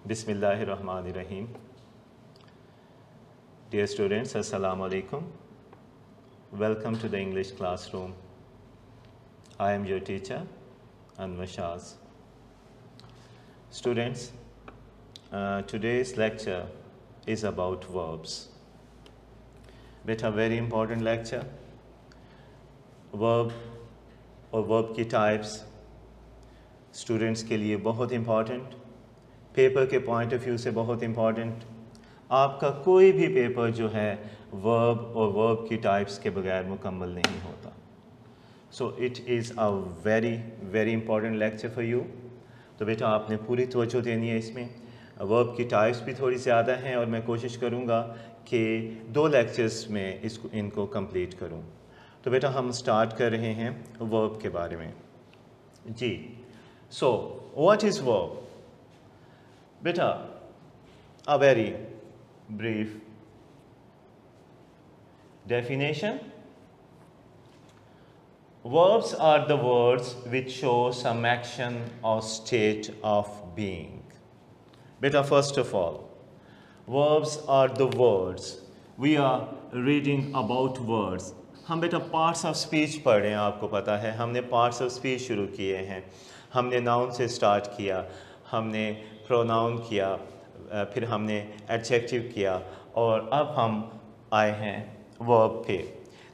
Bismillahirrahmanirrahim. Dear students, Assalamu alaikum. Welcome to the English classroom. I am your teacher, Anwar Shaz. Students, today's lecture is about verbs. Beta very important lecture. Verb और verb की types students के लिए बहुत important. Paper के point of view से बहुत important. आपका कोई भी पेपर जो है वर्ब और वर्ब की टाइप्स के बगैर मुकम्मल नहीं होता. So it is a very very important lecture for you. तो बेटा आपने पूरी तवज्जो देनी है इसमें. वर्ब की टाइप्स भी थोड़ी ज़्यादा हैं और मैं कोशिश करूँगा कि 2 लेक्चर्स में इनको कंप्लीट करूँ. तो बेटा हम स्टार्ट कर रहे हैं वर्ब के बारे में. जी, so what is verb? Beta, a very brief definition. Verbs are the words which show some action or state of being. Beta, first of all, verbs are the words. We are reading about words. हम बेटा parts of speech पढ़ रहे हैं. आपको पता है हमने parts of speech शुरू किए हैं. हमने नाउन से स्टार्ट किया, हमने प्रोनाउन किया, फिर हमने एडजेक्टिव किया और अब हम आए हैं वर्ब पे.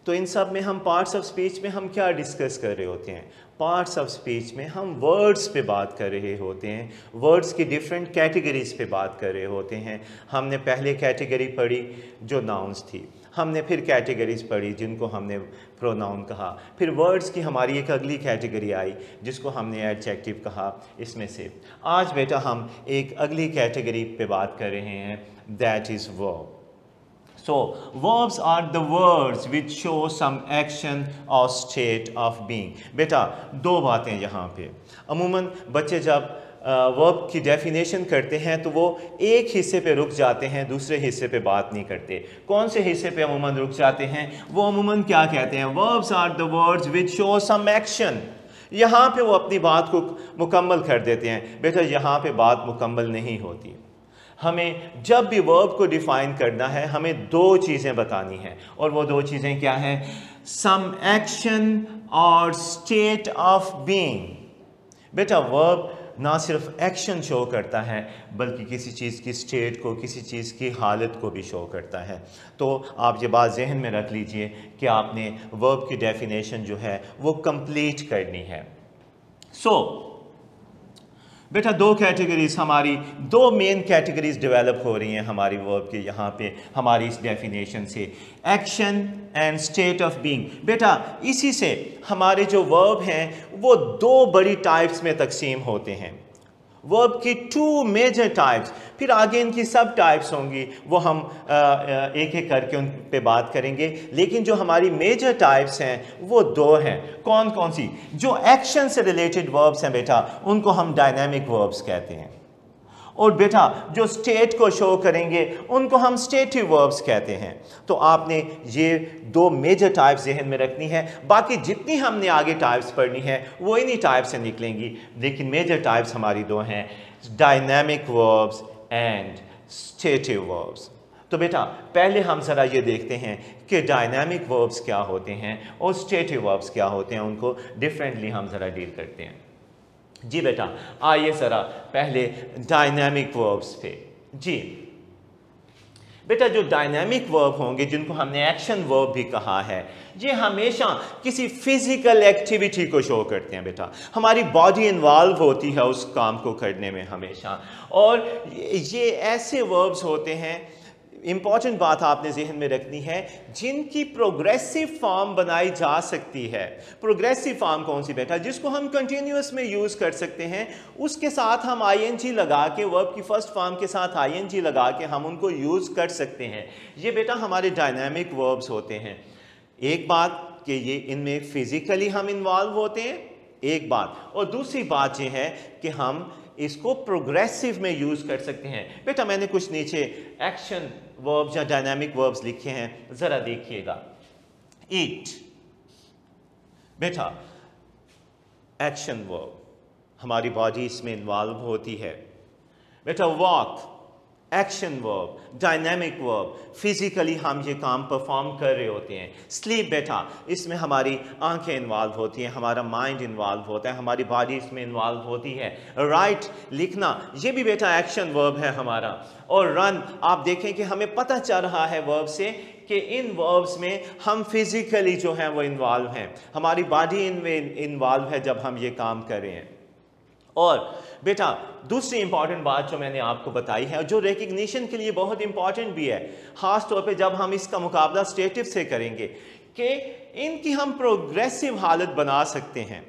तो इन सब में हम पार्ट्स ऑफ स्पीच में हम क्या डिस्कस कर रहे होते हैं? पार्ट्स ऑफ स्पीच में हम वर्ड्स पे बात कर रहे होते हैं. वर्ड्स की डिफरेंट कैटेगरीज पे बात कर रहे होते हैं. हमने पहले कैटेगरी पढ़ी जो नाउन्स थी. हमने फिर कैटेगरीज पढ़ी जिनको हमने प्रोनाउन कहा. फिर वर्ड्स की हमारी एक अगली कैटेगरी आई जिसको हमने एडजेक्टिव कहा. इसमें से आज बेटा हम एक अगली कैटेगरी पे बात कर रहे हैं, that is verb. So, verbs are the words which show some action or state of being. बेटा 2 बातें यहाँ पे. अमूमन बच्चे जब वर्ब की डेफिनेशन करते हैं तो वो एक हिस्से पे रुक जाते हैं, दूसरे हिस्से पे बात नहीं करते. कौन से हिस्से पे अमूमन रुक जाते हैं? वो अमूमन क्या कहते हैं? Verbs are the words which show some action. यहाँ पे वो अपनी बात को मुकम्मल कर देते हैं. बेटा यहाँ पे बात मुकम्मल नहीं होती. हमें जब भी वर्ब को डिफ़ाइन करना है हमें 2 चीज़ें बतानी हैं और वो 2 चीज़ें क्या हैं? सम एक्शन और स्टेट ऑफ बीइंग. बेटा वर्ब ना सिर्फ एक्शन शो करता है बल्कि किसी चीज़ की स्टेट को, किसी चीज़ की हालत को भी शो करता है. तो आप ये बात जहन में रख लीजिए कि आपने वर्ब की डेफिनेशन जो है वो कंप्लीट करनी है. सो बेटा 2 कैटेगरीज हमारी, 2 मेन कैटेगरीज डेवलप हो रही हैं हमारी वर्ब के यहाँ पे हमारी इस डेफिनेशन से, action and state of being. बेटा इसी से हमारे जो वर्ब हैं वो 2 बड़ी टाइप्स में तकसीम होते हैं. वर्ब की 2 मेजर टाइप्स, फिर आगे इनकी सब टाइप्स होंगी, वो हम एक एक करके उन पे बात करेंगे. लेकिन जो हमारी मेजर टाइप्स हैं वो 2 हैं. कौन कौन सी? जो एक्शन से रिलेटेड वर्ब्स हैं बेटा उनको हम डायनामिक वर्ब्स कहते हैं. और बेटा जो स्टेट को शो करेंगे उनको हम स्टेटिव वर्ब्स कहते हैं. तो आपने ये 2 मेजर टाइप्स जहन में रखनी है. बाकी जितनी हमने आगे टाइप्स पढ़नी है वो इन्हीं टाइप से निकलेंगी. लेकिन मेजर टाइप्स हमारी 2 हैं, dynamic verbs and stative verbs. तो बेटा पहले हम ज़रा ये देखते हैं कि डायनामिक वर्ब्स क्या होते हैं और स्टेटिव वर्ब्स क्या होते हैं. उनको डिफरेंटली हम ज़रा डील करते हैं. जी बेटा आइए ज़रा पहले डायनामिक वर्ब्स पे. जी बेटा जो डायनामिक वर्ब होंगे जिनको हमने एक्शन वर्ब भी कहा है, ये हमेशा किसी फिजिकल एक्टिविटी को शो करते हैं. बेटा हमारी बॉडी इन्वॉल्व होती है उस काम को करने में हमेशा. और ये ऐसे वर्ब्स होते हैं, इंपॉर्टेंट बात आपने जहन में रखनी है, जिनकी प्रोग्रेसिव फॉर्म बनाई जा सकती है. प्रोग्रेसिव फॉर्म कौन सी बेटा? जिसको हम कंटिन्यूस में यूज़ कर सकते हैं. उसके साथ हम आईएनजी लगा के, वर्ब की फर्स्ट फॉर्म के साथ आईएनजी लगा के हम उनको यूज़ कर सकते हैं. ये बेटा हमारे डायनामिक वर्ब्स होते हैं. एक बात कि ये इनमें फिजिकली हम इन्वॉल्व होते हैं, एक बात. और दूसरी बात ये है कि हम इसको प्रोग्रेसिव में यूज़ कर सकते हैं. बेटा मैंने कुछ नीचे एक्शन वर्ब्स या डायनामिक वर्ब्स लिखे हैं, ज़रा देखिएगा. ईट बेटा एक्शन वर्ब, हमारी बॉडी इसमें इन्वॉल्व होती है. बेटा walk action verb, dynamic verb, physically हम ये काम परफॉर्म कर रहे होते हैं। स्लीप बेटा इसमें हमारी आंखें इन्वॉल्व होती हैं, हमारा माइंड इन्वॉल्व होता है, हमारी बॉडी इसमें इन्वॉल्व होती है। राइट लिखना ये भी बेटा एक्शन वर्ब है हमारा। और रन आप देखें कि हमें पता चल रहा है वर्ब से कि इन वर्ब्स में हम फिजिकली जो है वो इन्वॉल्व हैं, हमारी बॉडी इनमें इन्वॉल्व है जब हम ये काम कर रहे हैं। और बेटा दूसरी इंपॉर्टेंट बात जो मैंने आपको बताई है, जो रिकग्निशन के लिए बहुत इंपॉर्टेंट भी है, ख़ास तौर पे जब हम इसका मुकाबला स्टेटिव से करेंगे, कि इनकी हम प्रोग्रेसिव हालत बना सकते हैं।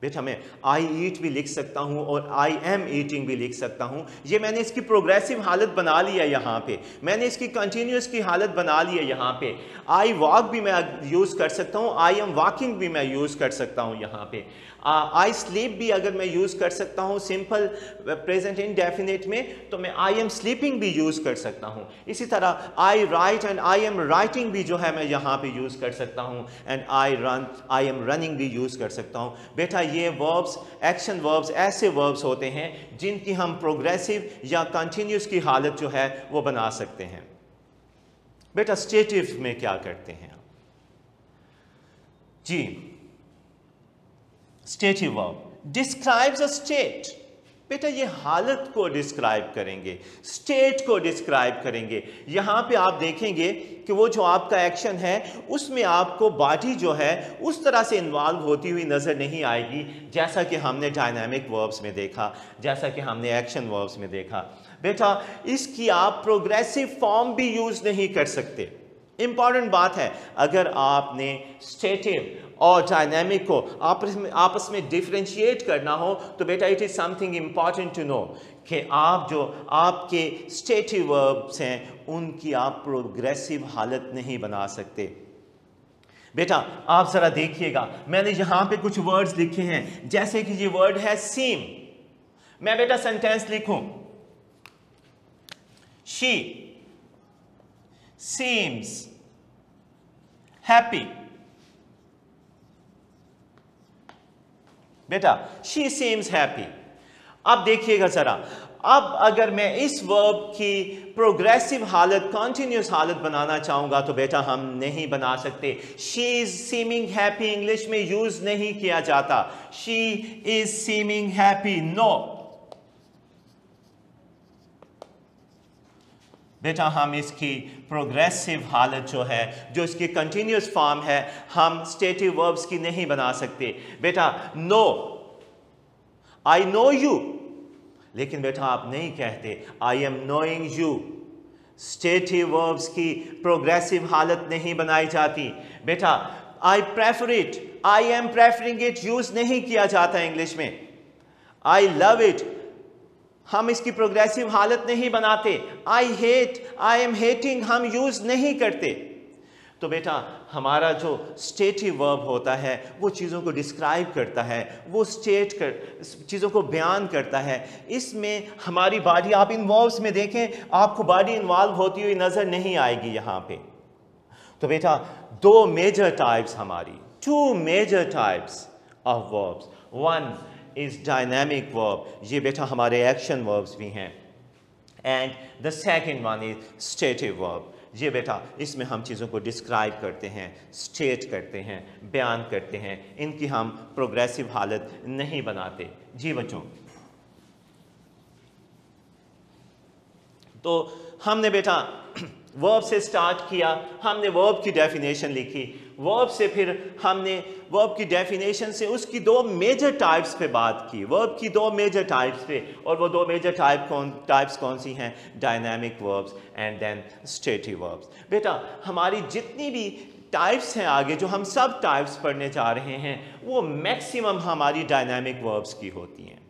बेटा मैं आई ईट भी लिख सकता हूँ और आई एम ईटिंग भी लिख सकता हूँ। ये मैंने इसकी प्रोग्रेसिव हालत बना ली है यहाँ पे, मैंने इसकी कंटिन्यूस की हालत बना ली है यहाँ पे। आई वॉक भी मैं यूज़ कर सकता हूँ, आई एम वॉकिंग भी मैं यूज़ कर सकता हूँ यहाँ पे। आई स्लीप भी अगर मैं यूज़ कर सकता हूँ सिंपल प्रेजेंट इंडेफिनिट में, तो मैं आई एम स्लीपिंग भी यूज़ कर सकता हूँ। इसी तरह I write and I am writing भी जो है मैं यहाँ पे यूज़ कर सकता हूँ। And I run, I am running भी यूज़ कर सकता हूँ। बेटा ये वर्ब्स, एक्शन वर्ब्स ऐसे वर्ब्स होते हैं जिनकी हम प्रोग्रेसिव या कंटिन्यूस की हालत जो है वो बना सकते हैं। बेटा स्टेटिव में क्या करते हैं जी? Stative verb describes a state. बेटा ये हालत को डिस्क्राइब करेंगे, स्टेट को डिस्क्राइब करेंगे। यहाँ पे आप देखेंगे कि वो जो आपका एक्शन है उसमें आपको बॉडी जो है उस तरह से इन्वॉल्व होती हुई नज़र नहीं आएगी जैसा कि हमने डायनामिक वर्ब्स में देखा, जैसा कि हमने एक्शन वर्ब्स में देखा। बेटा इसकी आप प्रोग्रेसिव फॉर्म भी यूज़ नहीं कर सकते। इंपॉर्टेंट बात है, अगर आपने स्टेटिव और डायनेमिक को आपस में डिफरेंशिएट करना हो तो बेटा it is something important to know कि आप जो आपके स्टेटिव वर्ब्स हैं उनकी आप प्रोग्रेसिव हालत नहीं बना सकते। बेटा आप ज़रा देखिएगा, मैंने यहाँ पे कुछ वर्ड्स लिखे हैं, जैसे कि ये वर्ड है सीम। मैं बेटा सेंटेंस लिखूं, शी seems happy। बेटा she seems happy। अब देखिएगा जरा, अब अगर मैं इस वर्ब की प्रोग्रेसिव हालत, कॉन्टिन्यूस हालत बनाना चाहूंगा तो बेटा हम नहीं बना सकते। she is seeming happy English में यूज नहीं किया जाता। she is seeming happy, no। बेटा हम इसकी प्रोग्रेसिव हालत जो है, जो इसकी कंटिन्यूस फॉर्म है, हम स्टेटिव वर्ब्स की नहीं बना सकते। बेटा नो, आई नो यू, लेकिन बेटा आप नहीं कहते I am knowing you. Stative verbs की प्रोग्रेसिव हालत नहीं बनाई जाती। बेटा I prefer it, I am preferring it use नहीं किया जाता इंग्लिश में। आई लव इट, हम इसकी प्रोग्रेसिव हालत नहीं बनाते। I hate, I am hating हम यूज नहीं करते। तो बेटा हमारा जो स्टेटिव वर्ब होता है वो चीज़ों को डिस्क्राइब करता है, वो स्टेट कर चीज़ों को बयान करता है। इसमें हमारी बॉडी, आप इन वर्ब्स में देखें आपको बॉडी इन्वॉल्व होती हुई नज़र नहीं आएगी यहाँ पे। तो बेटा दो मेजर टाइप्स हमारी, two major types of verbs. One is dynamic verb, ये बेटा हमारे एक्शन वर्ब्स भी हैं। And the second one is stative verb, ये बेटा इसमें हम चीज़ों को डिस्क्राइब करते हैं, स्टेट करते हैं, बयान करते हैं, इनकी हम प्रोग्रेसिव हालत नहीं बनाते। जी बच्चों, तो हमने बेटा वर्ब से स्टार्ट किया, हमने वर्ब की डेफिनेशन लिखी, वर्ब से फिर हमने वर्ब की डेफिनेशन से उसकी दो मेजर टाइप्स पे बात की, वर्ब की दो मेजर टाइप्स पे। और वो दो मेजर टाइप्स कौन सी हैं? Dynamic verbs and then stative verbs. बेटा हमारी जितनी भी टाइप्स हैं आगे जो हम सब टाइप्स पढ़ने जा रहे हैं वो मैक्सिमम हमारी डायनामिक वर्ब्स की होती हैं।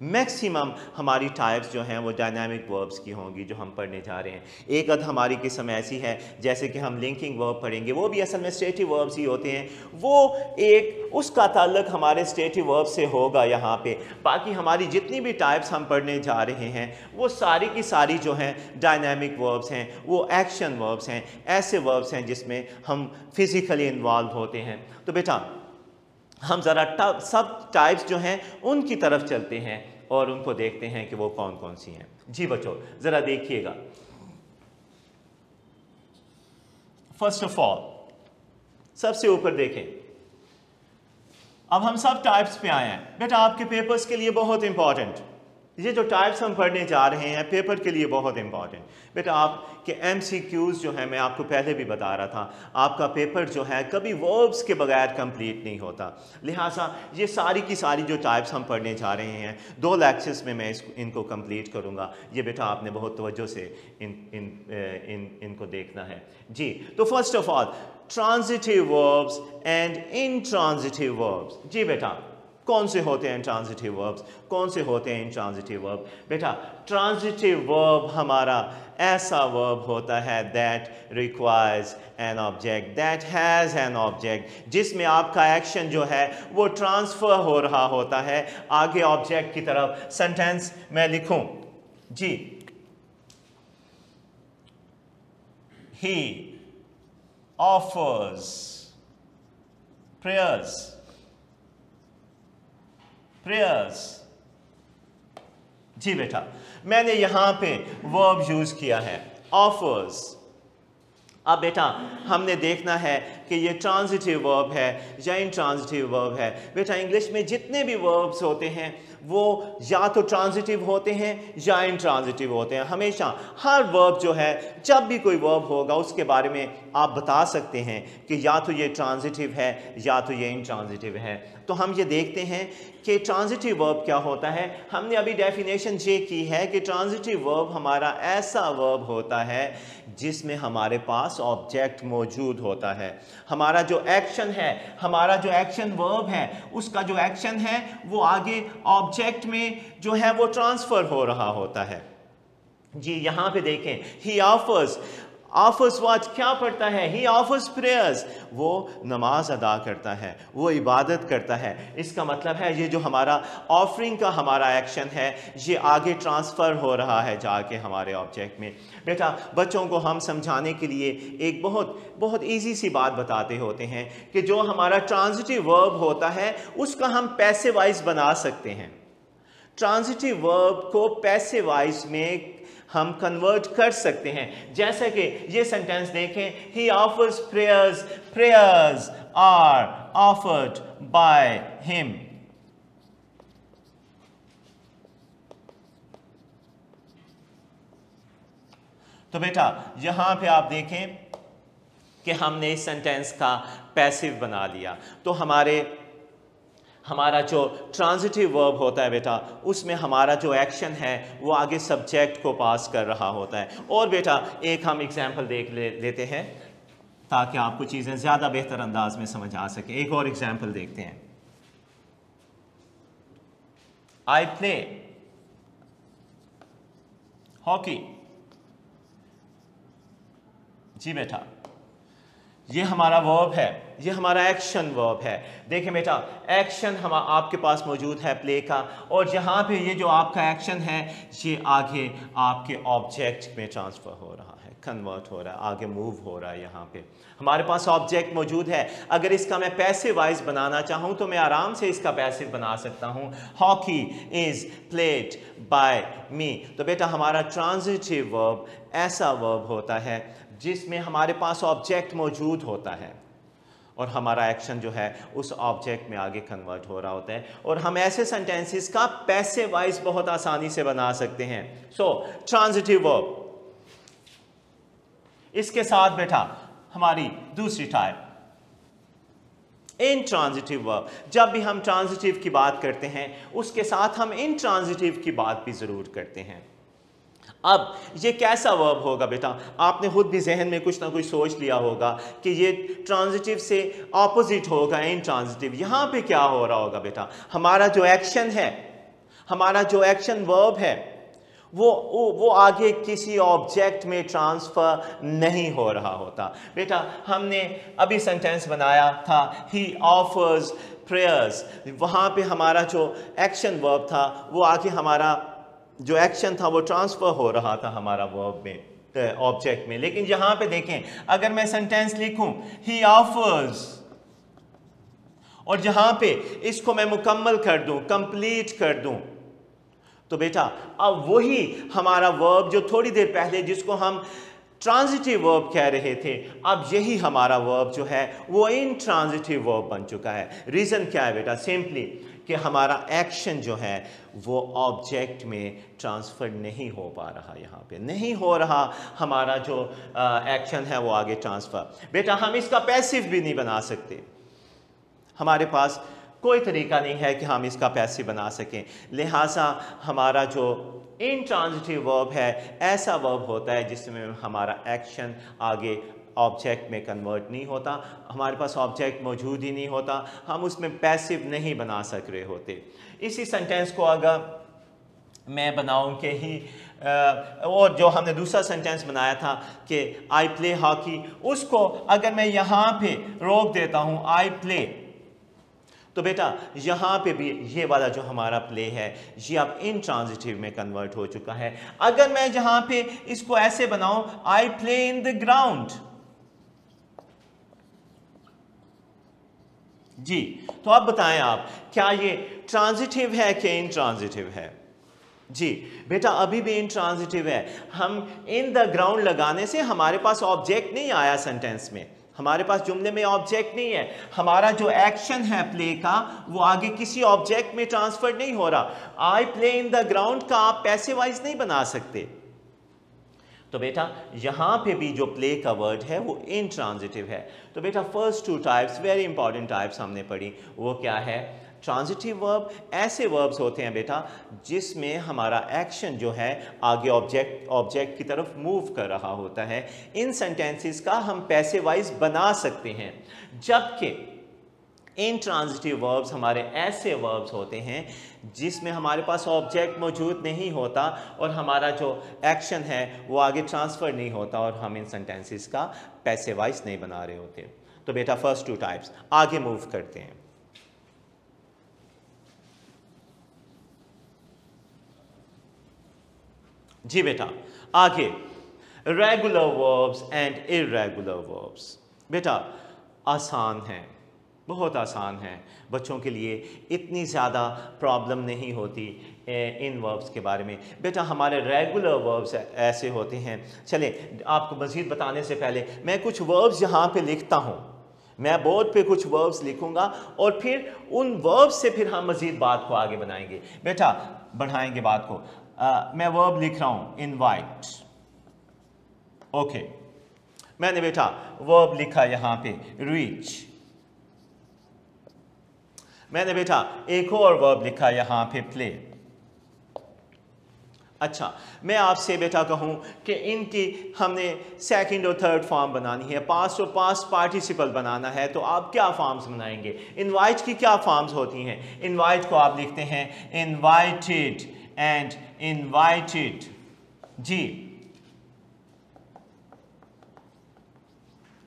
मैक्सिमम हमारी टाइप्स जो हैं वो डायनामिक वर्ब्स की होंगी जो हम पढ़ने जा रहे हैं। एक अध हमारी किस्म ऐसी है जैसे कि हम लिंकिंग वर्ब पढ़ेंगे, वो भी असल में स्टेटिव वर्ब्स ही होते हैं, वो एक उसका ताल्लुक हमारे स्टेटिव वर्ब से होगा यहाँ पे। बाकी हमारी जितनी भी टाइप्स हम पढ़ने जा रहे हैं वो सारी की सारी जो हैं डायनामिक वर्ब्स हैं, वो एक्शन वर्ब्स हैं, ऐसे वर्ब्स हैं जिसमें हम फिज़िकली इन्वॉल्व होते हैं। तो बेटा हम ज़रा सब टाइप्स जो हैं उनकी तरफ चलते हैं। और उनको देखते हैं कि वो कौन कौन सी हैं। जी बच्चों ज़रा देखिएगा। फर्स्ट ऑफ ऑल सबसे ऊपर देखें, अब हम सब टाइप्स पे आए हैं। बेटा आपके पेपर्स के लिए बहुत इंपॉर्टेंट, ये जो टाइप्स हम पढ़ने जा रहे हैं पेपर के लिए बहुत इंपॉर्टेंट। बेटा आपके MCQs जो है, मैं आपको पहले भी बता रहा था, आपका पेपर जो है कभी वर्ब्स के बगैर कंप्लीट नहीं होता। लिहाजा ये सारी की सारी जो टाइप्स हम पढ़ने जा रहे हैं 2 लेक्चर्स में मैं इनको कंप्लीट करूँगा। ये बेटा आपने बहुत तवज्जो से इनको देखना है। जी तो first of all transitive verbs and intransitive verbs. जी बेटा कौन से होते हैं ट्रांजिटिव वर्ब्स, कौन से होते हैं इनट्रांजिटिव वर्ब? बेटा ट्रांजिटिव वर्ब हमारा ऐसा वर्ब होता है that requires an object, that has an object, जिसमें आपका एक्शन जो है वो ट्रांसफ़र हो रहा होता है आगे ऑब्जेक्ट की तरफ। सेंटेंस मैं लिखूं जी, he offers prayers जी बेटा मैंने यहां पे वर्ब यूज किया है ऑफर्स। अब बेटा हमने देखना है कि ये ट्रांजिटिव वर्ब है या इनट्रांजिटिव वर्ब है। बेटा इंग्लिश में जितने भी वर्ब्स होते हैं वो या तो ट्रांजिटिव होते हैं या इनट्रांजिटिव होते हैं। हमेशा हर वर्ब जो है, जब भी कोई वर्ब होगा उसके बारे में आप बता सकते हैं कि या तो ये ट्रांजिटिव है या तो ये इनट्रांजिटिव है। तो हम ये देखते हैं कि ट्रांजिटिव वर्ब क्या होता है। हमने अभी डेफिनेशन ये की है कि ट्रांजिटिव वर्ब हमारा ऐसा वर्ब होता है जिसमें हमारे पास ऑब्जेक्ट मौजूद होता है। हमारा जो एक्शन है, हमारा जो एक्शन वर्ब है, उसका जो एक्शन है वो आगे ऑब्जेक्ट में जो है वो ट्रांसफ़र हो रहा होता है। जी यहाँ पे देखें, ही ऑफर्स वाच क्या पढ़ता है? ही ऑफर्स प्रेयर्स, वो नमाज अदा करता है, वो इबादत करता है। इसका मतलब है ये जो हमारा ऑफरिंग का हमारा एक्शन है ये आगे ट्रांसफ़र हो रहा है जाके हमारे ऑब्जेक्ट में। बेटा बच्चों को हम समझाने के लिए एक बहुत ईजी सी बात बताते होते हैं कि जो हमारा ट्रांजिटिव वर्ब होता है उसका हम पैसिव वाइज बना सकते हैं। ट्रांजिटिव वर्ब को पैसिव वाइज में हम कन्वर्ट कर सकते हैं। जैसे कि ये सेंटेंस देखें, he offers prayers, prayers are offered by him. तो बेटा यहां पे आप देखें कि हमने इस सेंटेंस का पैसिव बना लिया। तो हमारा जो ट्रांजिटिव वर्ब होता है बेटा उसमें हमारा जो एक्शन है वो आगे सब्जेक्ट को पास कर रहा होता है। और बेटा एक हम एग्जाम्पल देख लेते हैं ताकि आपको चीज़ें ज़्यादा बेहतर अंदाज में समझ आ सके। एक और एग्जाम्पल देखते हैं। I play hockey. जी बेटा ये हमारा वर्ब है, ये हमारा एक्शन वर्ब है। देखिए बेटा एक्शन हम आपके पास मौजूद है प्ले का, और यहाँ पे ये जो आपका एक्शन है ये आगे आपके ऑब्जेक्ट में ट्रांसफ़र हो रहा है, कन्वर्ट हो रहा है, आगे मूव हो रहा है। यहाँ पे हमारे पास ऑब्जेक्ट मौजूद है। अगर इसका मैं पैसिव वाइज बनाना चाहूँ तो मैं आराम से इसका पैसिव बना सकता हूँ, हॉकी इज़ प्लेड बाय मी। तो बेटा हमारा ट्रांजिटिव वर्ब ऐसा वर्ब होता है जिसमें हमारे पास ऑब्जेक्ट मौजूद होता है और हमारा एक्शन जो है उस ऑब्जेक्ट में आगे कन्वर्ट हो रहा होता है। और हम ऐसे सेंटेंसेस का पैसिव वाइज बहुत आसानी से बना सकते हैं। सो ट्रांजिटिव वर्ब। इसके साथ बेटा हमारी दूसरी टाइप इनट्रांजिटिव वर्ब। जब भी हम ट्रांजिटिव की बात करते हैं उसके साथ हम इनट्रांजिटिव की बात भी ज़रूर करते हैं। अब ये कैसा वर्ब होगा बेटा? आपने खुद भी जहन में कुछ ना कुछ सोच लिया होगा कि ये ट्रांजिटिव से ऑपोजिट होगा इनट्रांजिटिव। यहाँ पे क्या हो रहा होगा बेटा? हमारा जो एक्शन है, हमारा जो एक्शन वर्ब है वो आगे किसी ऑब्जेक्ट में ट्रांसफ़र नहीं हो रहा होता। बेटा हमने अभी सेंटेंस बनाया था ही ऑफर्स प्रेयर्स, वहाँ पे हमारा जो एक्शन वर्ब था वो आगे हमारा जो एक्शन था वो ट्रांसफ़र हो रहा था हमारा वर्ब में, ऑब्जेक्ट में। लेकिन यहाँ पे देखें, अगर मैं सेंटेंस लिखूं ही ऑफर्स और जहाँ पे इसको मैं मुकम्मल कर दूं, कंप्लीट कर दूं, तो बेटा अब वही हमारा वर्ब जो थोड़ी देर पहले जिसको हम ट्रांजिटिव वर्ब कह रहे थे, अब यही हमारा वर्ब जो है वो इंट्रांजिटिव वर्ब बन चुका है। रीज़न क्या है बेटा? सिंपली कि हमारा एक्शन जो है वो ऑब्जेक्ट में ट्रांसफ़र नहीं हो पा रहा, यहाँ पे नहीं हो रहा हमारा जो एक्शन है वो आगे ट्रांसफ़र। बेटा हम इसका पैसिव भी नहीं बना सकते, हमारे पास कोई तरीका नहीं है कि हम इसका पैसिव बना सकें। लिहाजा हमारा जो इंट्रांजिटिव वर्ब है ऐसा वर्ब होता है जिसमें हमारा एक्शन आगे ऑब्जेक्ट में कन्वर्ट नहीं होता, हमारे पास ऑब्जेक्ट मौजूद ही नहीं होता, हम उसमें पैसिव नहीं बना सक रहे होते। इसी सेंटेंस को अगर मैं बनाऊं कि ही और जो हमने दूसरा सेंटेंस बनाया था कि आई प्ले हॉकी, उसको अगर मैं यहाँ पे रोक देता हूँ आई प्ले, तो बेटा यहाँ पे भी ये वाला जो हमारा प्ले है ये अब इंट्रांजिटिव में कन्वर्ट हो चुका है। अगर मैं यहाँ पे इसको ऐसे बनाऊं I play in the ground, जी तो अब बताएं आप क्या ये ट्रांजिटिव है कि इंट्रांजिटिव है? जी बेटा अभी भी इंट्रांजिटिव है। हम इन द ग्राउंड लगाने से हमारे पास ऑब्जेक्ट नहीं आया सेंटेंस में, हमारे पास जुमले में ऑब्जेक्ट नहीं है, हमारा जो एक्शन है प्ले का वो आगे किसी ऑब्जेक्ट में ट्रांसफर नहीं हो रहा। आई प्ले इन द ग्राउंड का आप पैसिव वाइज नहीं बना सकते। तो बेटा यहाँ पे भी जो प्ले का वर्ड है वो इंट्रांजिटिव है। तो बेटा first two types very important types हमने पढ़ी, वो क्या है? ट्रांजिटिव वर्ब ऐसे वर्ब्स होते हैं बेटा जिसमें हमारा एक्शन जो है आगे ऑब्जेक्ट की तरफ मूव कर रहा होता है। इन सेंटेंसेस का हम पैसिव वाइज बना सकते हैं, जबकि इंट्रांजिटिव वर्ब्स हमारे ऐसे वर्ब्स होते हैं जिसमें हमारे पास ऑब्जेक्ट मौजूद नहीं होता और हमारा जो एक्शन है वो आगे ट्रांसफ़र नहीं होता और हम इन सेंटेंसेस का पैसिव वाइज नहीं बना रहे होते। तो बेटा फर्स्ट टू टाइप्स, आगे मूव करते हैं। जी बेटा आगे regular verbs and irregular verbs. बेटा आसान है, बहुत आसान है, बच्चों के लिए इतनी ज़्यादा प्रॉब्लम नहीं होती इन वर्ब्स के बारे में। बेटा हमारे रेगुलर वर्ब्स ऐसे होते हैं, चले आपको मज़ीद बताने से पहले मैं कुछ वर्ब्स यहाँ पे लिखता हूँ, मैं बोर्ड पे कुछ वर्ब्स लिखूंगा और फिर उन वर्ब्स से फिर हम मज़ीद बात को आगे बनाएंगे। बेटा बढ़ाएंगे बात को। मैं वर्ब लिख रहा हूं इनवाइट, ओके मैंने बेटा वर्ब लिखा यहां पे रीच, मैंने बेटा एक और वर्ब लिखा यहां पे प्ले। अच्छा मैं आपसे बेटा कहूं कि इनकी हमने सेकंड और थर्ड फॉर्म बनानी है, पास्ट और पास्ट पार्टिसिपल बनाना है, तो आप क्या फॉर्म्स बनाएंगे? इनवाइट की क्या फॉर्म्स होती हैं? इनवाइट को आप लिखते हैं इनवाइटेड एंड इनवाइटेड।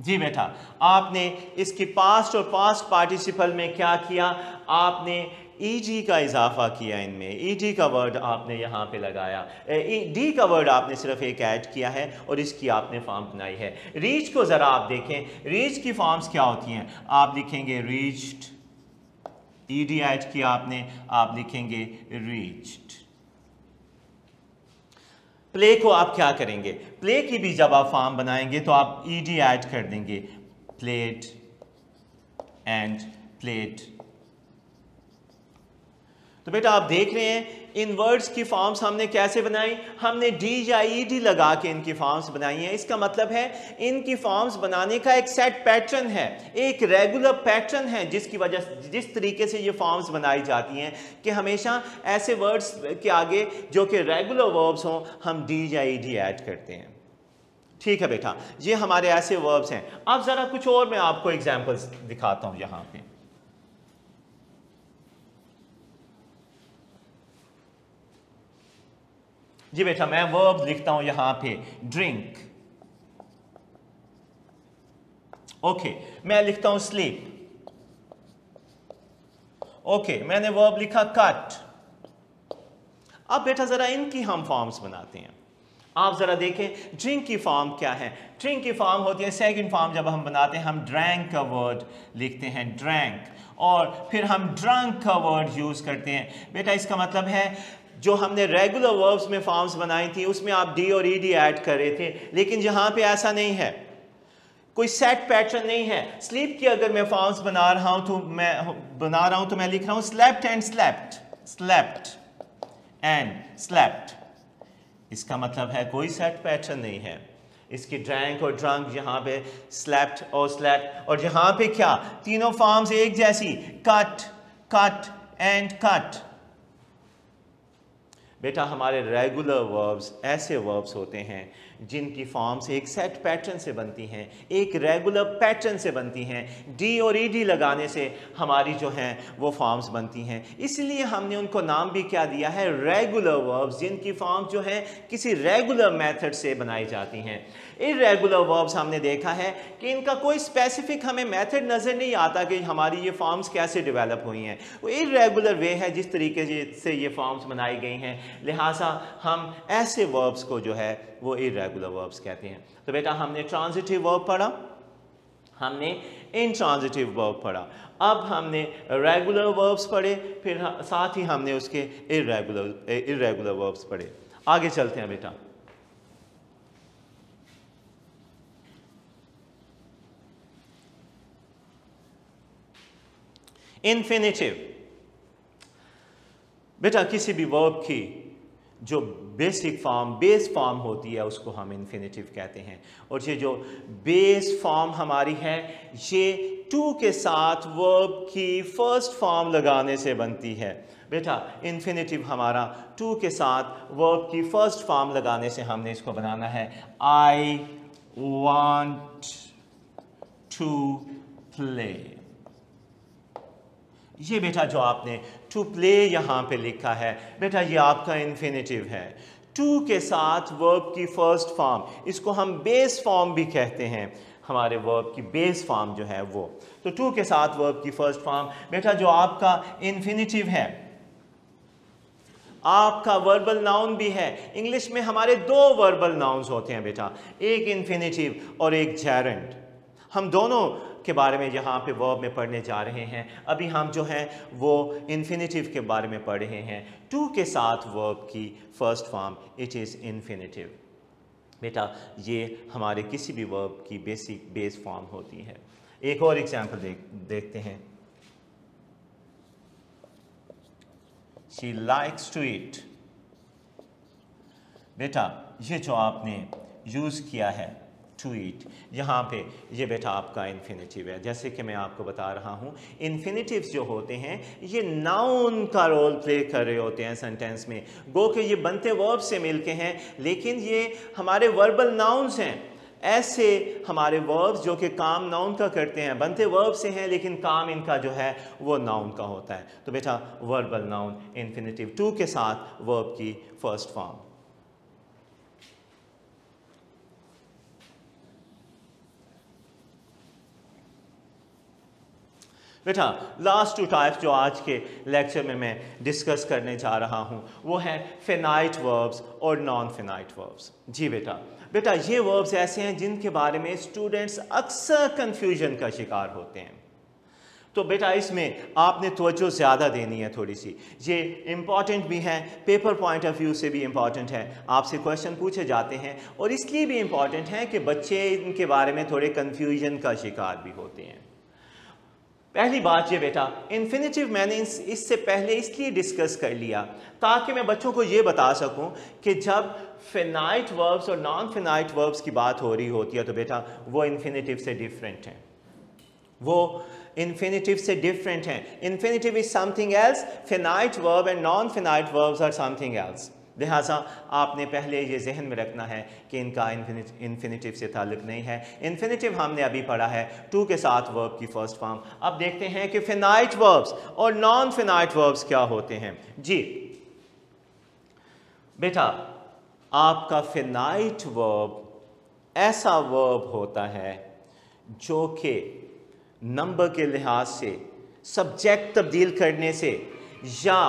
जी बेटा आपने इसकी पास्ट और पास्ट पार्टिसिपल में क्या किया? आपने ईडी का इजाफा किया, इनमें ईडी का वर्ड आपने यहाँ पे लगाया, डी का वर्ड आपने सिर्फ एक ऐड किया है और इसकी आपने फॉर्म बनाई है। रीच को ज़रा आप देखें, रीच की फॉर्म्स क्या होती हैं? आप लिखेंगे रीच्ड, ईडी ऐड किया आपने, आप लिखेंगे रीच्ड। प्ले को आप क्या करेंगे? प्ले की भी जब आप फॉर्म बनाएंगे तो आप ईडी ऐड कर देंगे, प्लेड एंड प्लेड। तो बेटा आप देख रहे हैं इन वर्ड्स की फॉर्म्स हमने कैसे बनाई, हमने डी या ईडी लगा के इनकी फॉर्म्स बनाई हैं। इसका मतलब है इनकी फॉर्म्स बनाने का एक सेट पैटर्न है, एक रेगुलर पैटर्न है जिसकी वजह से जिस तरीके से ये फॉर्म्स बनाई जाती हैं कि हमेशा ऐसे वर्ड्स के आगे जो कि रेगुलर वर्ब्स हों हम डी या ईडी ऐड करते हैं। ठीक है बेटा, ये हमारे ऐसे वर्ब्स हैं। अब ज़रा कुछ और मैं आपको एग्जाम्पल्स दिखाता हूँ यहाँ पे। जी बेटा मैं वर्ब लिखता हूं यहां पे ड्रिंक, ओके मैं लिखता हूं स्लीप, ओके मैंने वर्ब लिखा कट। अब बेटा जरा इनकी हम फॉर्म्स बनाते हैं। आप जरा देखें ड्रिंक की फॉर्म क्या है? ड्रिंक की फॉर्म होती है, सेकंड फॉर्म जब हम बनाते हैं हम ड्रैंक का वर्ड लिखते हैं ड्रैंक, और फिर हम ड्रंक का वर्ड यूज करते हैं। बेटा इसका मतलब है जो हमने रेगुलर वर्ब्स में फॉर्म्स बनाई थी उसमें आप डी और ईडी ऐड कर रहे थे, लेकिन यहाँ पे ऐसा नहीं है, कोई सेट पैटर्न नहीं है। स्लीप की अगर मैं फॉर्म्स बना रहा हूं तो मैं लिख रहा हूं slept and slept, slept and slept. इसका मतलब है कोई सेट पैटर्न नहीं है। इसकी ड्रैंक और ड्रंक, यहाँ पे स्लेप्ट और स्लेप्ट, और यहाँ पे क्या, तीनों फॉर्म्स एक जैसी, कट कट एंड कट। बेटा हमारे रेगुलर वर्ब्स ऐसे वर्ब्स होते हैं जिनकी फॉर्म्स एक सेट पैटर्न से बनती हैं, एक रेगुलर पैटर्न से बनती हैं। डी और ईडी लगाने से हमारी जो हैं वो फॉर्म्स बनती हैं, इसलिए हमने उनको नाम भी क्या दिया है, रेगुलर वर्ब्स, जिनकी फॉर्म्स जो हैं किसी रेगुलर मेथड से बनाई जाती हैं। इर्रेगुलर वर्ब्स हमने देखा है कि इनका कोई स्पेसिफिक हमें मेथड नज़र नहीं आता कि हमारी ये फॉर्म्स कैसे डेवलप हुई हैं। वो इर्रेगुलर वे है जिस तरीके से ये फॉर्म्स बनाई गई हैं, लिहाजा हम ऐसे वर्ब्स को जो है वो इर्रेगुलर वर्ब्स कहते हैं। तो बेटा हमने ट्रांजिटिव वर्ब पढ़ा, हमने इंट्रांजिटिव वर्ब पढ़ा, अब हमने रेगुलर वर्ब्स पढ़े, फिर साथ ही हमने उसके इर्रेगुलर वर्ब्स पढ़े। आगे चलते हैं बेटा। इन्फिनिटिव, बेटा किसी भी वर्ब की जो बेसिक फॉर्म, बेस फॉर्म होती है उसको हम इन्फिनिटिव कहते हैं। और ये जो बेस फॉर्म हमारी है ये टू के साथ वर्ब की फर्स्ट फॉर्म लगाने से बनती है। बेटा इन्फिनिटिव हमारा टू के साथ वर्ब की फर्स्ट फॉर्म लगाने से हमने इसको बनाना है, आई वांट टू प्ले। ये बेटा जो आपने टू प्ले यहाँ पे लिखा है, बेटा ये आपका इन्फिनिटिव है। टू के साथ वर्ब की फर्स्ट फॉर्म, इसको हम बेस फॉर्म भी कहते हैं, हमारे वर्ब की बेस फॉर्म जो है वो। तो टू के साथ वर्ब की फर्स्ट फॉर्म, बेटा जो आपका इन्फिनिटिव है, आपका वर्बल नाउन भी है। इंग्लिश में हमारे दो वर्बल नाउन्स होते हैं बेटा, एक इन्फिनिटिव और एक जेरेंड। हम दोनों के बारे में यहाँ पे वर्ब में पढ़ने जा रहे हैं। अभी हम जो हैं वो इन्फिनिटिव के बारे में पढ़ रहे हैं। टू के साथ वर्ब की first form it is infinitive. बेटा ये हमारे किसी भी वर्ब की बेसिक बेस फॉर्म होती है। एक और एग्जाम्पल देखते हैं। She likes to eat। बेटा ये जो आपने यूज़ किया है टू ईट, यहाँ पे ये बेटा आपका इन्फिनिटिव है। जैसे कि मैं आपको बता रहा हूँ, इन्फिनिटिव्स जो होते हैं ये नाउन का रोल प्ले कर रहे होते हैं सेंटेंस में। गो के ये बनते वर्ब से मिलके हैं, लेकिन ये हमारे वर्बल नाउन्स हैं। ऐसे हमारे वर्ब्स जो कि काम नाउन का करते हैं, बनते वर्ब से हैं लेकिन काम इनका जो है वो नाउन का होता है। तो बेटा वर्बल नाउन इन्फिनिटिव, टू के साथ वर्ब की फर्स्ट फॉर्म। बेटा लास्ट टू टाइप्स जो आज के लेक्चर में मैं डिस्कस करने जा रहा हूँ वो है फिनाइट वर्ब्स और नॉन फिनाइट वर्ब्स। जी बेटा ये वर्ब्स ऐसे हैं जिनके बारे में स्टूडेंट्स अक्सर कंफ्यूजन का शिकार होते हैं। तो बेटा इसमें आपने तवज्जो ज़्यादा देनी है थोड़ी सी। ये इम्पॉर्टेंट भी है, पेपर पॉइंट ऑफ व्यू से भी इम्पॉर्टेंट है, आपसे क्वेश्चन पूछे जाते हैं, और इसलिए भी इम्पॉर्टेंट है कि बच्चे इनके बारे में थोड़े कंफ्यूजन का शिकार भी होते हैं। पहली बात ये बेटा, इन्फिनिटिव मैंने इससे पहले इसलिए डिस्कस कर लिया ताकि मैं बच्चों को ये बता सकूं कि जब फिनाइट वर्ब्स और नॉन फिनाइट वर्ब्स की बात हो रही होती है तो बेटा वो इन्फिनिटिव से डिफरेंट हैं, वो इन्फिनिटिव से डिफरेंट हैं। Infinitive is something else, finite verb and non finite verbs are something else. लिहाजा आपने पहले ये जहन में रखना है कि इनका इन्फिनिटिव से ताल्लुक नहीं है। इन्फिनिटिव हमने अभी पढ़ा है टू के साथ वर्ब की फर्स्ट फॉर्म। अब देखते हैं कि फिनाइट वर्ब्स और नॉन फिनाइट वर्ब्स क्या होते हैं। जी बेटा आपका फिनाइट वर्ब ऐसा वर्ब होता है जो कि नंबर के लिहाज से, सब्जेक्ट तब्दील करने से या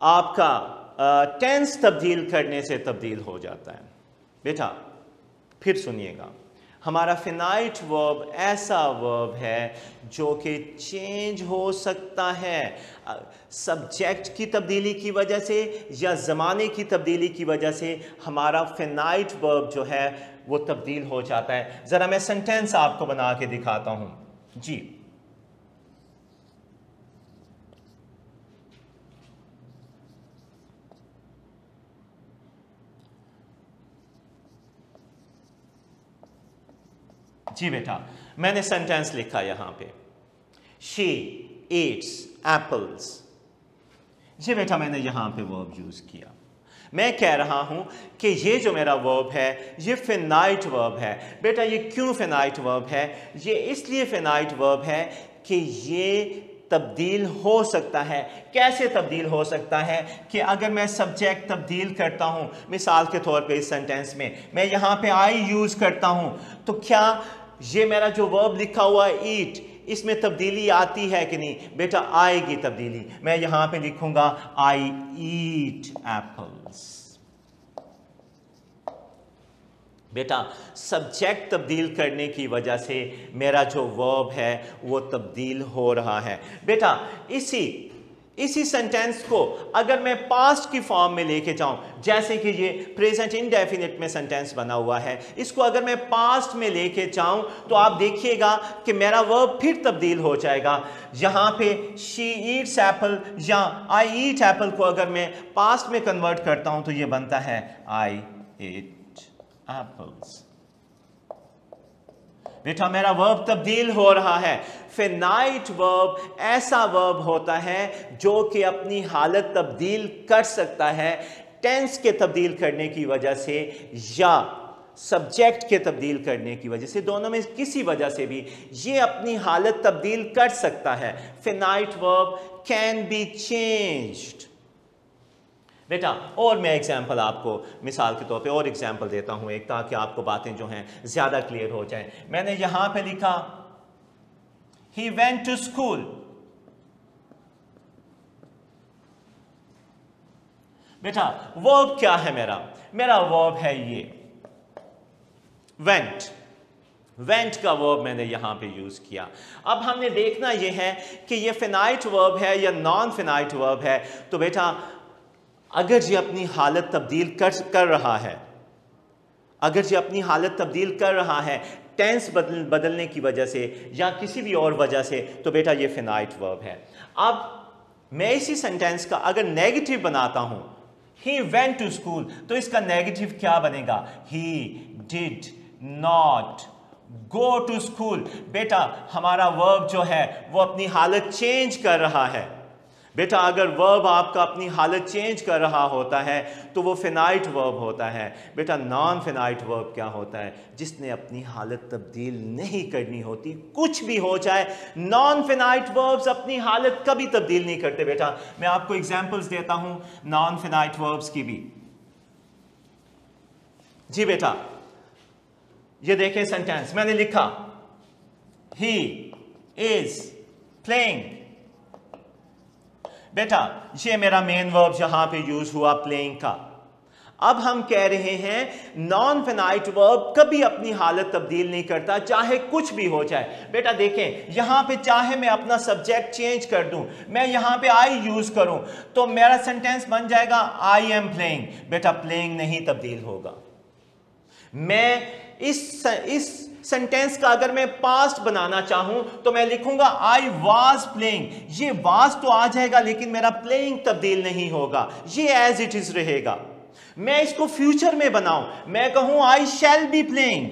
आपका टेंस तब्दील करने से तब्दील हो जाता है। बेटा फिर सुनिएगा, हमारा फिनाइट वर्ब ऐसा वर्ब है जो कि चेंज हो सकता है सब्जेक्ट की तब्दीली की वजह से या ज़माने की तब्दीली की वजह से। हमारा फिनाइट वर्ब जो है वो तब्दील हो जाता है। ज़रा मैं सेंटेंस आपको बना के दिखाता हूं जी। जी बेटा, मैंने सेंटेंस लिखा यहां पे, शी ईट्स एप्पल्स। जी बेटा, मैंने यहां पे वर्ब यूज किया। मैं कह रहा हूं कि ये जो मेरा वर्ब है ये फिनाइट वर्ब है। बेटा, ये क्यों फिनाइट वर्ब है? ये इसलिए फिनाइट वर्ब है कि ये तब्दील हो सकता है। कैसे तब्दील हो सकता है? कि अगर मैं सब्जेक्ट तब्दील करता हूं, मिसाल के तौर पे इस सेंटेंस में मैं यहां पे आई यूज करता हूं, तो क्या ये मेरा जो वर्ब लिखा हुआ है ईट, इसमें तब्दीली आती है कि नहीं? बेटा, आएगी तब्दीली। मैं यहां पे लिखूंगा आई ईट एप्पल्स। बेटा, सब्जेक्ट तब्दील करने की वजह से मेरा जो वर्ब है वो तब्दील हो रहा है। बेटा, इसी सेंटेंस को अगर मैं पास्ट की फॉर्म में लेके जाऊं, जैसे कि ये प्रेजेंट इंडेफिनिट में सेंटेंस बना हुआ है, इसको अगर मैं पास्ट में लेके जाऊं तो आप देखिएगा कि मेरा वर्ब फिर तब्दील हो जाएगा। यहां पे शी ईट्स एप्पल या आई ईट एप्पल को अगर मैं पास्ट में कन्वर्ट करता हूं तो ये बनता है आई ईट एप्पल्स। बेटा, मेरा वर्ब तब्दील हो रहा है। फिनाइट वर्ब ऐसा वर्ब होता है जो कि अपनी हालत तब्दील कर सकता है टेंस के तब्दील करने की वजह से या सब्जेक्ट के तब्दील करने की वजह से। दोनों में किसी वजह से भी ये अपनी हालत तब्दील कर सकता है। Finite verb can be changed. बेटा, और मैं एग्जाम्पल आपको मिसाल के तौर पे और एग्जाम्पल देता हूं एक, ताकि आपको बातें जो हैं ज्यादा क्लियर हो जाएं। मैंने यहां पे लिखा ही वेंट टू स्कूल। बेटा, वर्ब क्या है मेरा वर्ब है ये वेंट। वेंट का वर्ब मैंने यहां पे यूज किया। अब हमने देखना यह है कि ये फिनाइट वर्ब है या नॉन फिनाइट वर्ब है। तो बेटा, अगर ये अपनी हालत तब्दील कर रहा है, अगर ये अपनी हालत तब्दील कर रहा है टेंस बदलने की वजह से या किसी भी और वजह से, तो बेटा ये फिनाइट वर्ब है। अब मैं इसी सेंटेंस का अगर नेगेटिव बनाता हूं, ही वेंट टू स्कूल, तो इसका नेगेटिव क्या बनेगा? He did not go to school. बेटा, हमारा वर्ब जो है वो अपनी हालत चेंज कर रहा है। बेटा, अगर वर्ब आपका अपनी हालत चेंज कर रहा होता है तो वो फिनाइट वर्ब होता है। बेटा, नॉन फिनाइट वर्ब क्या होता है? जिसने अपनी हालत तब्दील नहीं करनी होती। कुछ भी हो जाए, नॉन फिनाइट वर्ब्स अपनी हालत कभी तब्दील नहीं करते। बेटा, मैं आपको एग्जांपल्स देता हूं नॉन फिनाइट वर्ब्स की भी। जी बेटा, ये देखें सेंटेंस मैंने लिखा ही इज प्लेइंग। बेटा, ये मेरा मेन वर्ब यहां पे यूज हुआ प्लेइंग का। अब हम कह रहे हैं नॉन फिनाइट वर्ब कभी अपनी हालत तब्दील नहीं करता, चाहे कुछ भी हो जाए। बेटा देखें, यहां पे चाहे मैं अपना सब्जेक्ट चेंज कर दूं, मैं यहां पे आई यूज करूं, तो मेरा सेंटेंस बन जाएगा आई एम प्लेइंग। बेटा, प्लेइंग नहीं तब्दील होगा। मैं इस सेंटेंस का अगर मैं पास्ट बनाना चाहूं तो मैं लिखूंगा आई वाज प्लेइंग। ये वाज तो आ जाएगा लेकिन मेरा प्लेइंग तब्दील नहीं होगा, ये एज इट इज रहेगा। मैं इसको फ्यूचर में बनाऊं, मैं कहूं आई शैल बी प्लेइंग,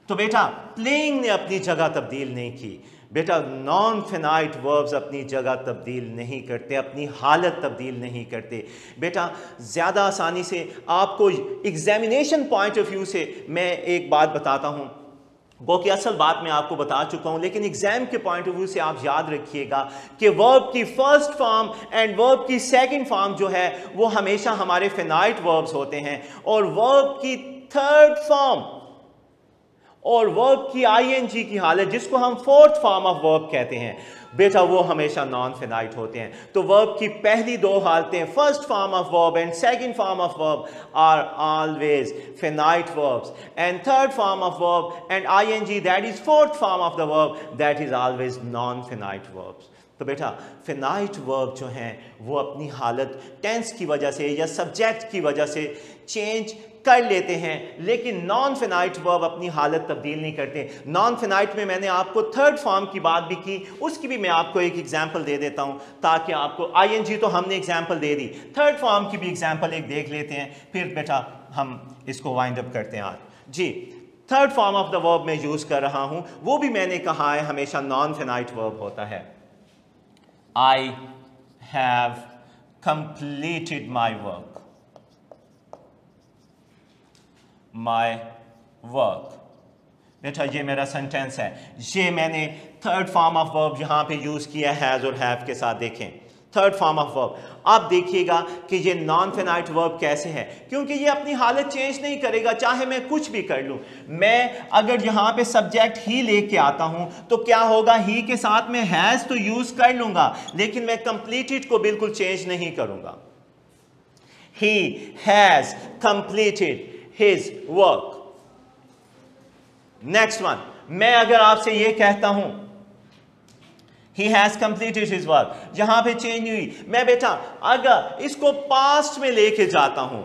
तो बेटा प्लेइंग ने अपनी जगह तब्दील नहीं की। बेटा, नॉन फिनाइट वर्ब्स अपनी जगह तब्दील नहीं करते, अपनी हालत तब्दील नहीं करते। बेटा, ज़्यादा आसानी से आपको एग्जामिनेशन पॉइंट ऑफ व्यू से मैं एक बात बताता हूं, वो कि असल बात मैं आपको बता चुका हूं, लेकिन एग्जाम के पॉइंट ऑफ व्यू से आप याद रखिएगा कि वर्ब की फर्स्ट फॉर्म एंड वर्ब की सेकंड फॉर्म जो है वो हमेशा हमारे फिनाइट वर्ब्स होते हैं, और वर्ब की थर्ड फॉर्म और वर्ब की आईएनजी की हालत, जिसको हम फोर्थ फॉर्म ऑफ वर्ब कहते हैं, बेटा वो हमेशा नॉन फिनाइट होते हैं। तो वर्ब की पहली दो हालतें, first form of verb and second form of verb, are always finite verbs, and third form of verb and ING, that is fourth form of the verb, that is always non finite verbs. तो बेटा finite verb जो हैं वो अपनी हालत tense की वजह से या सब्जेक्ट की वजह से चेंज कर लेते हैं, लेकिन नॉन फिनाइट वर्ब अपनी हालत तब्दील नहीं करते। नॉन फिनाइट में मैंने आपको थर्ड फॉर्म की बात भी की, उसकी भी मैं आपको एक एग्जांपल दे देता हूं ताकि आपको, आईएनजी तो हमने एग्जांपल दे दी, थर्ड फॉर्म की भी एग्जांपल एक देख लेते हैं, फिर बेटा हम इसको वाइंड अप करते हैं आज। जी, third form of the verb मैं यूज कर रहा हूं, वो भी मैंने कहा है हमेशा नॉन फिनाइट वर्ब होता है। I have completed my work. My work. बेटा ये मेरा सेंटेंस है, ये मैंने थर्ड फॉर्म ऑफ वर्ब यहां पे यूज किया हैज और हैव के साथ। देखें थर्ड फॉर्म ऑफ वर्ब, आप देखिएगा कि ये नॉन फिनाइट वर्ब कैसे है, क्योंकि ये अपनी हालत चेंज नहीं करेगा चाहे मैं कुछ भी कर लूं। मैं अगर यहां पे सब्जेक्ट ही लेके आता हूं तो क्या होगा, ही के साथ में हैज तो यूज कर लूंगा, लेकिन मैं कंप्लीटेड को बिल्कुल चेंज नहीं करूंगा। He has completed his work. Next one, मैं अगर आपसे ये कहता हूं He has completed his work, यहां पे चेंज नहीं हुई। मैं बेटा अगर इसको पास्ट में लेके जाता हूं,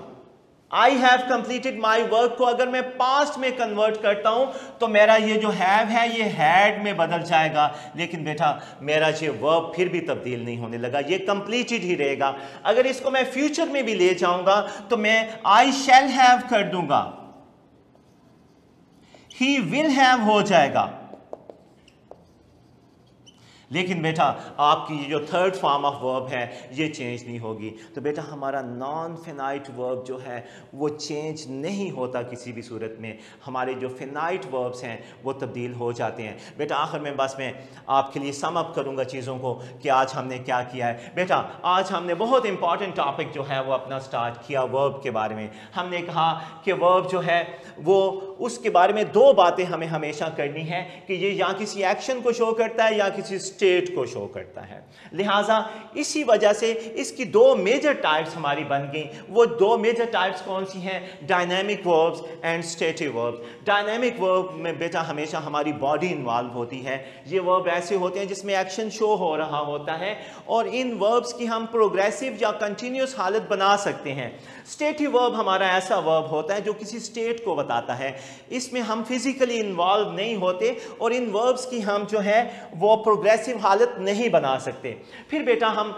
I have completed my work को अगर मैं पास्ट में कन्वर्ट करता हूं तो मेरा ये जो हैव है ये हैड में बदल जाएगा, लेकिन बेटा मेरा ये वर्ब फिर भी तब्दील नहीं होने लगा, ये कंप्लीटेड ही रहेगा। अगर इसको मैं फ्यूचर में भी ले जाऊंगा तो मैं I shall have कर दूंगा, he will have हो जाएगा, लेकिन बेटा आपकी ये जो थर्ड फॉर्म ऑफ वर्ब है ये चेंज नहीं होगी। तो बेटा हमारा नॉन फिनाइट वर्ब जो है वो चेंज नहीं होता किसी भी सूरत में, हमारे जो फिनाइट वर्ब्स हैं वो तब्दील हो जाते हैं। बेटा आखिर में बस मैं आपके लिए सम अप करूंगा चीज़ों को कि आज हमने क्या किया है। बेटा आज हमने बहुत इंपॉर्टेंट टॉपिक जो है वो अपना स्टार्ट किया वर्ब के बारे में। हमने कहा कि वर्ब जो है वो, उसके बारे में दो बातें हमें हमेशा करनी है कि ये या किसी एक्शन को शो करता है या किसी स्टेट को शो करता है। लिहाजा इसी वजह से इसकी दो मेजर टाइप्स हमारी बन गई। वो दो मेजर टाइप्स कौन सी हैं? Dynamic verbs and stative verbs. Dynamic verb में बेटा हमेशा हमारी बॉडी इन्वॉल्व होती है। ये वर्ब ऐसे होते हैं जिसमें एक्शन शो हो रहा होता है और इन वर्ब्स की हम प्रोग्रेसिव या कंटिन्यूस हालत बना सकते हैं। स्टेटिव वर्ब हमारा ऐसा वर्ब होता है जो किसी स्टेट को बताता है, इसमें हम फिजिकली इन्वॉल्व नहीं होते और इन वर्ब्स की हम जो है वो प्रोग्रेसिव हालत नहीं बना सकते। फिर बेटा हम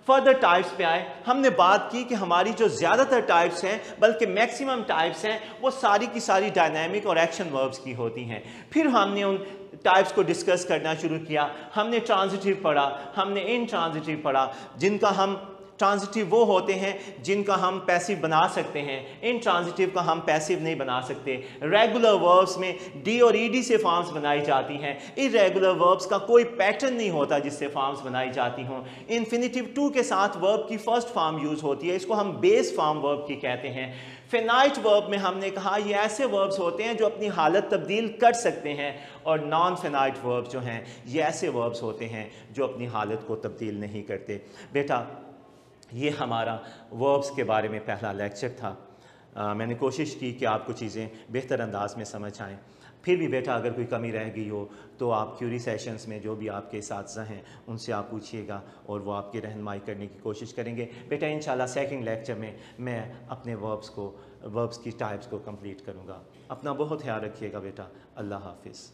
फर्दर टाइप्स पे आए, हमने बात की कि हमारी जो ज़्यादातर टाइप्स हैं बल्कि मैक्सिमम टाइप्स हैं वो सारी की सारी डायनामिक और एक्शन वर्ब्स की होती हैं। फिर हमने उन टाइप्स को डिस्कस करना शुरू किया। हमने ट्रांजिटिव पढ़ा, हमने इंट्रांजिटिव पढ़ा, जिनका हम ट्रांजिटिव वो होते हैं जिनका हम पैसिव बना सकते हैं, इन ट्रांजिटिव का हम पैसिव नहीं बना सकते। रेगुलर वर्ब्स में डी और ईडी से फॉर्म्स बनाई जाती हैं। इरेगुलर वर्ब्स का कोई पैटर्न नहीं होता जिससे फॉर्म्स बनाई जाती हों। इन्फिनिटिव टू के साथ वर्ब की फर्स्ट फॉर्म यूज़ होती है, इसको हम बेस फॉर्म वर्ब की कहते हैं। फिनाइट वर्ब में हमने कहा ये ऐसे वर्ब्स होते हैं जो अपनी हालत तब्दील कर सकते हैं और नॉन फिनाइट वर्ब्स जो हैं ये ऐसे वर्ब्स होते हैं जो अपनी हालत को तब्दील नहीं करते। बेटा ये हमारा वर्ब्स के बारे में पहला लेक्चर था। मैंने कोशिश की कि आपको चीज़ें बेहतर अंदाज में समझ आएँ। फिर भी बेटा अगर कोई कमी रह गई हो तो आप क्यूरी सेशंस में जो भी आपके साथी हैं उनसे आप पूछिएगा और वो आपकी रहनुमाई करने की कोशिश करेंगे। बेटा इंशाल्लाह सेकंड लेक्चर में मैं अपने वर्ब्स की टाइप्स को कंप्लीट करूँगा। अपना बहुत ख्याल रखिएगा बेटा। अल्लाह हाफिज़।